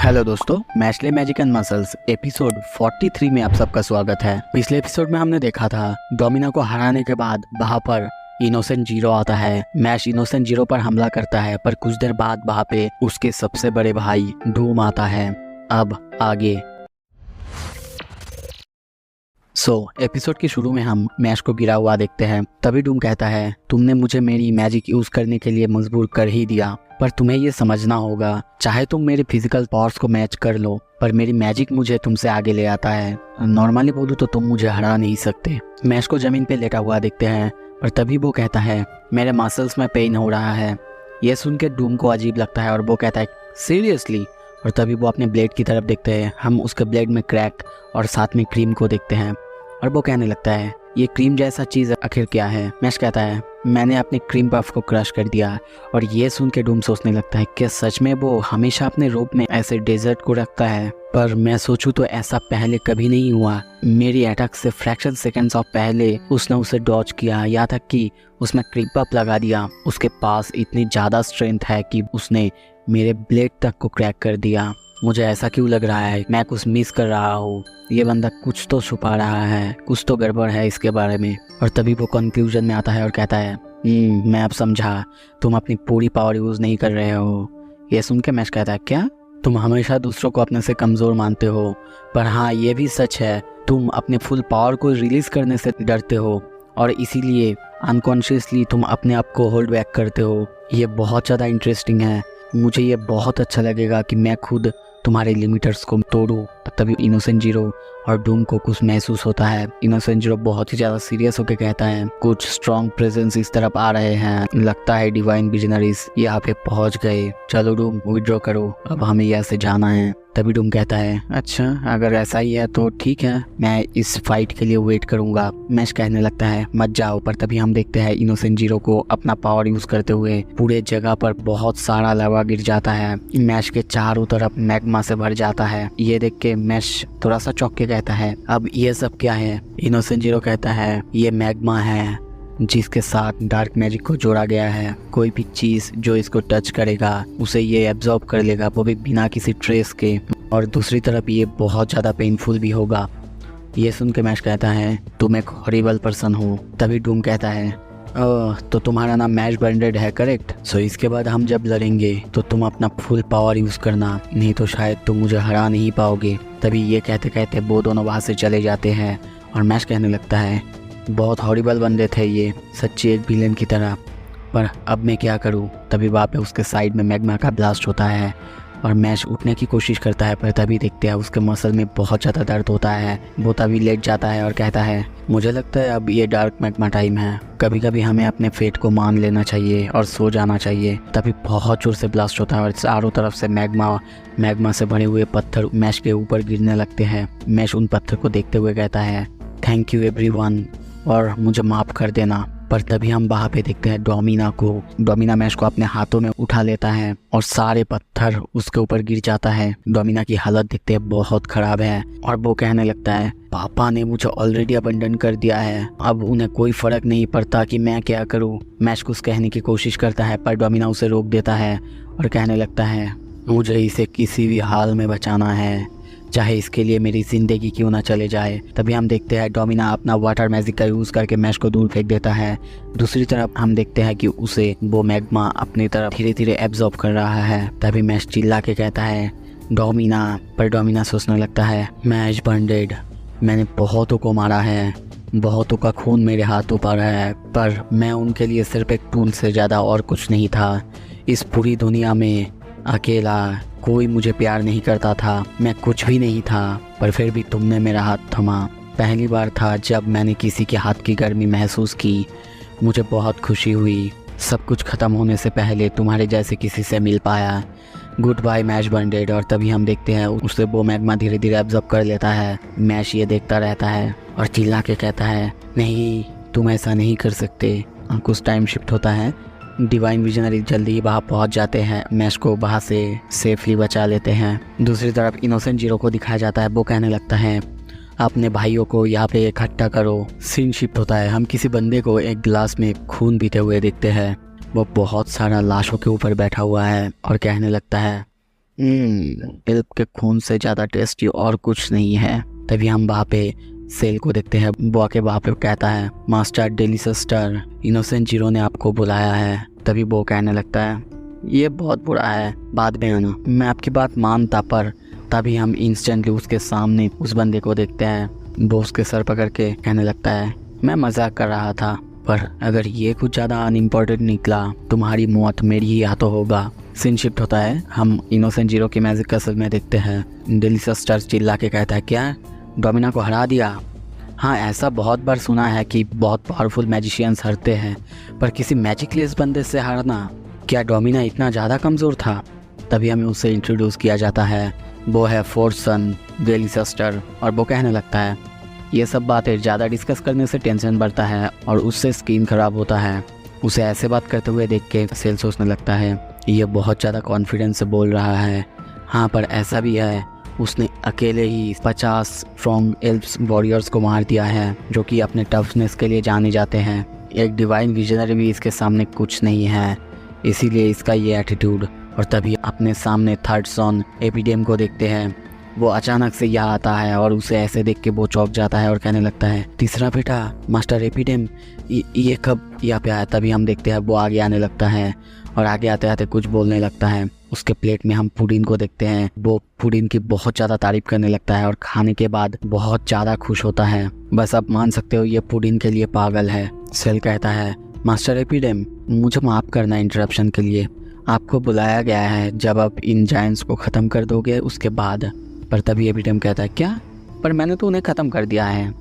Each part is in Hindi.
हेलो दोस्तों, Mashle magic and muscles episode 43 में आप सबका स्वागत है। पिछले एपिसोड में हमने देखा था डोमिना को हराने के बाद वहाँ पर इनोसेंट जीरो आता है। मैश इनोसेंट जीरो पर हमला करता है, पर कुछ देर बाद वहाँ पे उसके सबसे बड़े भाई डूम आता है। अब आगे एपिसोड के शुरू में हम मैश को गिरा हुआ देखते हैं। तभी डूम कहता है, तुमने मुझे मेरी मैजिक यूज करने के लिए मजबूर कर ही दिया, पर तुम्हें ये समझना होगा, चाहे तुम मेरे फिजिकल पावर्स को मैच कर लो, पर मेरी मैजिक मुझे तुमसे आगे ले आता है। नॉर्मली बोलूँ तो तुम मुझे हरा नहीं सकते। मैश को जमीन पे लेटा हुआ देखते हैं, पर तभी वो कहता है, मेरे मसल्स में पेन हो रहा है। यह सुन के डूम को अजीब लगता है और वो कहता है, सीरियसली? और तभी वो अपने ब्लेड की तरफ देखते हैं। हम उसके ब्लेड में क्रैक और साथ में क्रीम को देखते हैं और वो कहने लगता है, ये क्रीम जैसा चीज़ आखिर क्या है? मैश कहता है, मैंने अपने क्रीम पफ को क्रश कर दिया। और ये सुन के डूम सोचने लगता है, क्या सच में वो हमेशा अपने रूप में ऐसे डेजर्ट को रखता है? पर मैं सोचूं तो ऐसा पहले कभी नहीं हुआ। मेरी अटैक से फ्रैक्शन सेकेंड्स ऑफ पहले उसने उसे डॉज किया, यहाँ तक कि उसने क्रीम पफ लगा दिया। उसके पास इतनी ज़्यादा स्ट्रेंथ है कि उसने मेरे ब्लेड तक को क्रैक कर दिया। मुझे ऐसा क्यों लग रहा है, मैं कुछ मिस कर रहा हूँ। ये बंदा कुछ तो छुपा रहा है, कुछ तो गड़बड़ है इसके बारे में। और तभी वो कंक्लूजन में आता है और कहता है, मैं अब समझा, तुम अपनी पूरी पावर यूज़ नहीं कर रहे हो। ये सुन के मैश कहता है, क्या? तुम हमेशा दूसरों को अपने से कमज़ोर मानते हो, पर हाँ ये भी सच है, तुम अपने फुल पावर को रिलीज़ करने से डरते हो और इसीलिए अनकॉन्शियसली तुम अपने आप को होल्ड बैक करते हो। ये बहुत ज़्यादा इंटरेस्टिंग है। मुझे ये बहुत अच्छा लगेगा कि मैं खुद तुम्हारे लिमिटर्स को तोड़ूं। तभी इनोसेंट जीरो और डूम को कुछ महसूस होता है। इनोसेंट जीरो बहुत ही ज़्यादा सीरियस होकर कहता है, कुछ स्ट्रॉन्ग प्रेजेंस इस तरफ आ रहे हैं, लगता है डिवाइन विजनरीज यहाँ पे पहुँच गए। चलो डूम, विड्रॉ करो, अब हमें यहाँ से जाना है। तभी डूम कहता है, अच्छा अगर ऐसा ही है तो ठीक है, मैं इस फाइट के लिए वेट करूंगा। मैश कहने लगता है, मत जाओ। पर तभी हम देखते हैं इनोसेंट जीरो को अपना पावर यूज करते हुए पूरे जगह पर बहुत सारा लावा गिर जाता है। मैश के चारों तरफ मैग्मा से भर जाता है। ये देख के मैश थोड़ा सा चौंक के कहता है, अब ये सब क्या है? इनोसेंट जीरो कहता है, ये मैग्मा है जिसके साथ डार्क मैजिक को जोड़ा गया है। कोई भी चीज़ जो इसको टच करेगा उसे ये एब्जॉर्ब कर लेगा, वो भी बिना किसी ट्रेस के। और दूसरी तरफ ये बहुत ज़्यादा पेनफुल भी होगा। ये सुन के मैश कहता है, तुम एक हॉरिबल पर्सन हो। तभी डूम कहता है, तो तुम्हारा नाम मैश बैंडेड है, करेक्ट? सो इसके बाद हम जब लड़ेंगे तो तुम अपना फुल पावर यूज़ करना, नहीं तो शायद तुम मुझे हरा नहीं पाओगे। तभी ये कहते कहते वो दोनों वहाँ से चले जाते हैं और मैश कहने लगता है, बहुत हॉरिबल बंदे थे ये, सच्ची एक विलेन की तरह, पर अब मैं क्या करूं? तभी वहाँ पे उसके साइड में मैग्मा का ब्लास्ट होता है और मैश उठने की कोशिश करता है, पर तभी देखते हैं उसके मसल में बहुत ज़्यादा दर्द होता है। वो तभी लेट जाता है और कहता है, मुझे लगता है अब ये डार्क मैग्मा टाइम है, कभी कभी हमें अपने फेट को मान लेना चाहिए और सो जाना चाहिए। तभी बहुत जोर से ब्लास्ट होता है और चारों तरफ से मैग्मा से भरे हुए पत्थर मैश के ऊपर गिरने लगते हैं। मैश उन पत्थर को देखते हुए कहता है, थैंक यू एवरीवन, और मुझे माफ़ कर देना। पर तभी हम वहाँ पे देखते हैं डोमिना को। डोमिना मैश को अपने हाथों में उठा लेता है और सारे पत्थर उसके ऊपर गिर जाता है। डोमिना की हालत देखते हैं बहुत ख़राब है और वो कहने लगता है, पापा ने मुझे ऑलरेडी अबंडन कर दिया है, अब उन्हें कोई फ़र्क नहीं पड़ता कि मैं क्या करूँ। मैश कुछ कहने की कोशिश करता है, पर डोमिना उसे रोक देता है और कहने लगता है, मुझे इसे किसी भी हाल में बचाना है, चाहे इसके लिए मेरी ज़िंदगी क्यों ना चले जाए। तभी हम देखते हैं डोमिना अपना वाटर मैजिक का यूज़ करके मैश को दूर फेंक देता है। दूसरी तरफ हम देखते हैं कि उसे वो मैग्मा अपनी तरफ धीरे धीरे एब्जॉर्ब कर रहा है। तभी मैश चिल्ला के कहता है, डोमिना। पर डोमिना सोचने लगता है, मैश बैंडेड, मैंने बहुतों को मारा है, बहुतों का खून मेरे हाथों पर है, पर मैं उनके लिए सिर्फ एक टूल से ज़्यादा और कुछ नहीं था। इस पूरी दुनिया में अकेला कोई मुझे प्यार नहीं करता था, मैं कुछ भी नहीं था, पर फिर भी तुमने मेरा हाथ थमा। पहली बार था जब मैंने किसी के हाथ की गर्मी महसूस की, मुझे बहुत खुशी हुई। सब कुछ ख़त्म होने से पहले तुम्हारे जैसे किसी से मिल पाया। गुड बाय मैश बैंडेड। और तभी हम देखते हैं उसे वो मैग्मा धीरे धीरे एब्जॉर्ब कर लेता है। मैश ये देखता रहता है और चिल्ला के कहता है, नहीं तुम ऐसा नहीं कर सकते। कुछ टाइम शिफ्ट होता है, डिवाइन विजनरी जल्दी ही वहाँ पहुँच जाते हैं, मैश को वहाँ से सेफली बचा लेते हैं। दूसरी तरफ इनोसेंट जीरो को दिखाया जाता है। वो कहने लगता है, अपने भाइयों को यहाँ पे इकट्ठा करो। सीन शिफ्ट होता है, हम किसी बंदे को एक गिलास में खून पीते हुए देखते हैं। वो बहुत सारा लाशों के ऊपर बैठा हुआ है और कहने लगता है, एल्प के खून से ज़्यादा टेस्टी और कुछ नहीं है। तभी हम वहाँ पे सेल को देखते हैं। वो आके वहाँ पे कहता है, मास्टर डेलिसस्टर, इनोसेंट जीरो ने आपको बुलाया है। तभी वो कहने लगता है, ये बहुत बुरा है, बाद में आना। मैं आपकी बात मानता, पर तभी हम इंस्टेंटली उसके सामने उस बंदे को देखते हैं। वो उसके सर पकड़ के कहने लगता है, मैं मजाक कर रहा था, पर अगर ये कुछ ज़्यादा अनइम्पोर्टेंट निकला, तुम्हारी मौत मेरी ही हाथों होगा। सीन शिफ्ट होता है, हम इनोसेंट जीरो की मैजिक कसल में देखते हैं। डेलिसस्टर चिल्ला के कहता है, क्या डोमिना को हरा दिया? हाँ, ऐसा बहुत बार सुना है कि बहुत पावरफुल मैजिशियंस हारते हैं, पर किसी मैजिकलेस बंदे से हारना, क्या डोमिना इतना ज़्यादा कमज़ोर था? तभी हमें उससे इंट्रोड्यूस किया जाता है। वो है फोर्थ सन डेलिसस्टर, और वो कहने लगता है, ये सब बातें ज़्यादा डिस्कस करने से टेंशन बढ़ता है और उससे स्किन ख़राब होता है। उसे ऐसे बात करते हुए देख के सेल सोचने लगता है, ये बहुत ज़्यादा कॉन्फिडेंस से बोल रहा है। हाँ, पर ऐसा भी है, उसने अकेले ही 50 स्ट्रॉन्ग एल्प्स वॉरियर्स को मार दिया है, जो कि अपने टफनेस के लिए जाने जाते हैं। एक डिवाइन विजनरी भी इसके सामने कुछ नहीं है, इसीलिए इसका ये एटीट्यूड। और तभी अपने सामने थर्ड सन एपिडेम को देखते हैं। वो अचानक से यहाँ आता है और उसे ऐसे देख के वो चौंक जाता है और कहने लगता है, तीसरा बेटा मास्टर एपिडेम, ये कब यहाँ पे आया? तभी हम देखते हैं वो आगे आने लगता है और आगे आते आते कुछ बोलने लगता है। उसके प्लेट में हम पुडिन को देखते हैं। वो पुडिन की बहुत ज़्यादा तारीफ करने लगता है और खाने के बाद बहुत ज़्यादा खुश होता है। बस आप मान सकते हो ये पुडिन के लिए पागल है। सेल कहता है, मास्टर एपिडेम, मुझे माफ़ करना इंटरप्शन के लिए। आपको बुलाया गया है जब आप इन जायंट्स को ख़त्म कर दोगे उसके बाद। पर तभी एपिडेम कहता है, क्या? पर मैंने तो उन्हें ख़त्म कर दिया है।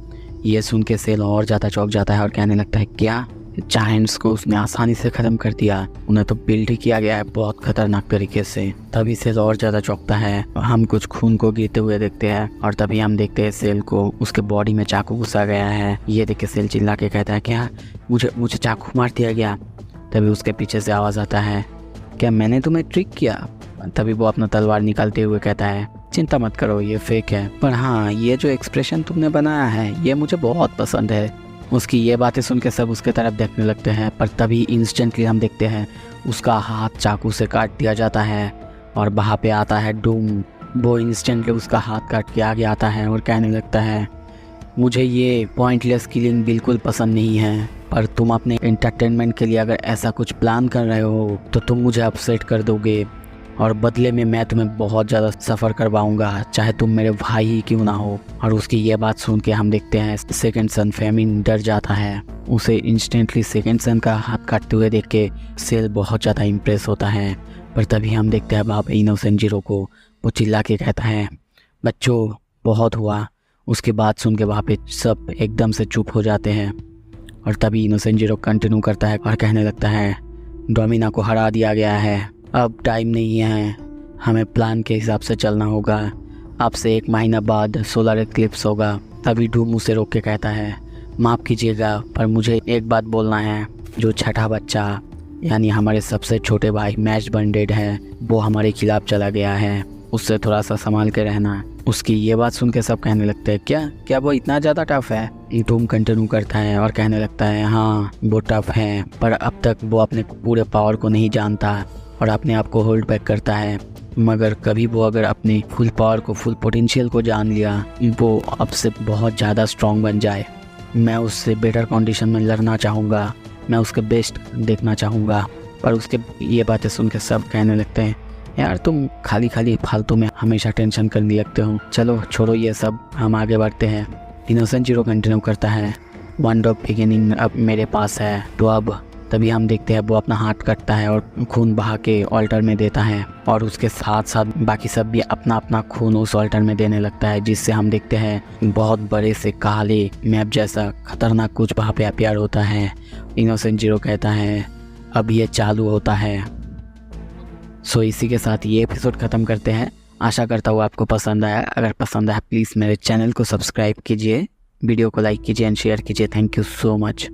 ये सुन के सेल और ज़्यादा चौंक जाता है और कहने लगता है, क्या? जायंट्स को उसने आसानी से ख़त्म कर दिया? उन्हें तो बिल्ड ही किया गया है बहुत ख़तरनाक तरीके से। तभी सेल और ज़्यादा चौंकता है। हम कुछ खून को गिरते हुए देखते हैं और तभी हम देखते हैं सेल को उसके बॉडी में चाकू घुसा गया है। ये देख के सेल चिल्ला के कहता है, क्या मुझे चाकू मार दिया गया? तभी उसके पीछे से आवाज़ आता है, क्या मैंने तुम्हें ट्रिक किया? तभी वो अपना तलवार निकालते हुए कहता है, चिंता मत करो, ये फेक है, पर हाँ, ये जो एक्सप्रेशन तुमने बनाया है ये मुझे बहुत पसंद है। उसकी ये बातें सुन के सब उसके तरफ देखने लगते हैं, पर तभी इंस्टेंटली हम देखते हैं उसका हाथ चाकू से काट दिया जाता है और वहाँ पे आता है डूम। वो इंस्टेंटली उसका हाथ काट के आगे आता है और कहने लगता है, मुझे ये पॉइंटलेस किलिंग बिल्कुल पसंद नहीं है, पर तुम अपने एंटरटेनमेंट के लिए अगर ऐसा कुछ प्लान कर रहे हो तो तुम मुझे अपसेट कर दोगे और बदले में मैं तुम्हें बहुत ज़्यादा सफ़र करवाऊंगा, चाहे तुम मेरे भाई ही क्यों ना हो। और उसकी ये बात सुन के हम देखते हैं सेकंड सन फेमिन डर जाता है। उसे इंस्टेंटली सेकंड सन का हाथ काटते हुए देख के सेल बहुत ज़्यादा इम्प्रेस होता है। पर तभी हम देखते हैं वहाँ पे इनोसेंट जीरो को। वो चिल्ला के कहता है, बच्चों बहुत हुआ। उसके बाद सुन के वहाँ पे सब एकदम से चुप हो जाते हैं और तभी इनोसेंट जीरो कंटिन्यू करता है और कहने लगता है, डोमिना को हरा दिया गया है, अब टाइम नहीं है, हमें प्लान के हिसाब से चलना होगा। आपसे 1 महीना बाद सोलर एक्लिप्स होगा। तभी डूम उसे रोक के कहता है, माफ़ कीजिएगा, पर मुझे एक बात बोलना है। जो छठा बच्चा यानी हमारे सबसे छोटे भाई मैच बंडेड है, वो हमारे खिलाफ चला गया है, उससे थोड़ा सा संभाल के रहना। उसकी ये बात सुन के सब कहने लगते हैं, क्या वो इतना ज़्यादा टफ है? डूम कंटिन्यू करता है और कहने लगता है, हाँ वो टफ है, पर अब तक वो अपने पूरे पावर को नहीं जानता और अपने आप को होल्ड बैक करता है। मगर कभी वो अगर अपनी फुल पावर को, फुल पोटेंशियल को जान लिया, वो अब से बहुत ज़्यादा स्ट्रॉन्ग बन जाए। मैं उससे बेटर कंडीशन में लड़ना चाहूँगा, मैं उसके बेस्ट देखना चाहूँगा। पर उसके ये बातें सुन के सब कहने लगते हैं, यार तुम खाली फालतू में हमेशा टेंशन करने लगते हो, चलो छोड़ो ये सब, हम आगे बढ़ते हैं। इनोसेंट जीरो कंटिन्यू करता है, वन डॉग बिगिनिंग अब मेरे पास है, तो अब तभी हम देखते हैं वो अपना हाथ कटता है और खून बहा के ऑल्टर में देता है और उसके साथ साथ बाकी सब भी अपना अपना खून उस ऑल्टर में देने लगता है, जिससे हम देखते हैं बहुत बड़े से काले मैप जैसा खतरनाक कुछ वहाँ पे अपीयर होता है। इनोसेंट जीरो कहता है, अब ये चालू होता है। सो इसी के साथ ये एपिसोड ख़त्म करते हैं। आशा करता हूँ आपको पसंद आया। अगर पसंद आया प्लीज़ मेरे चैनल को सब्सक्राइब कीजिए, वीडियो को लाइक कीजिए एंड शेयर कीजिए। Thank you so much.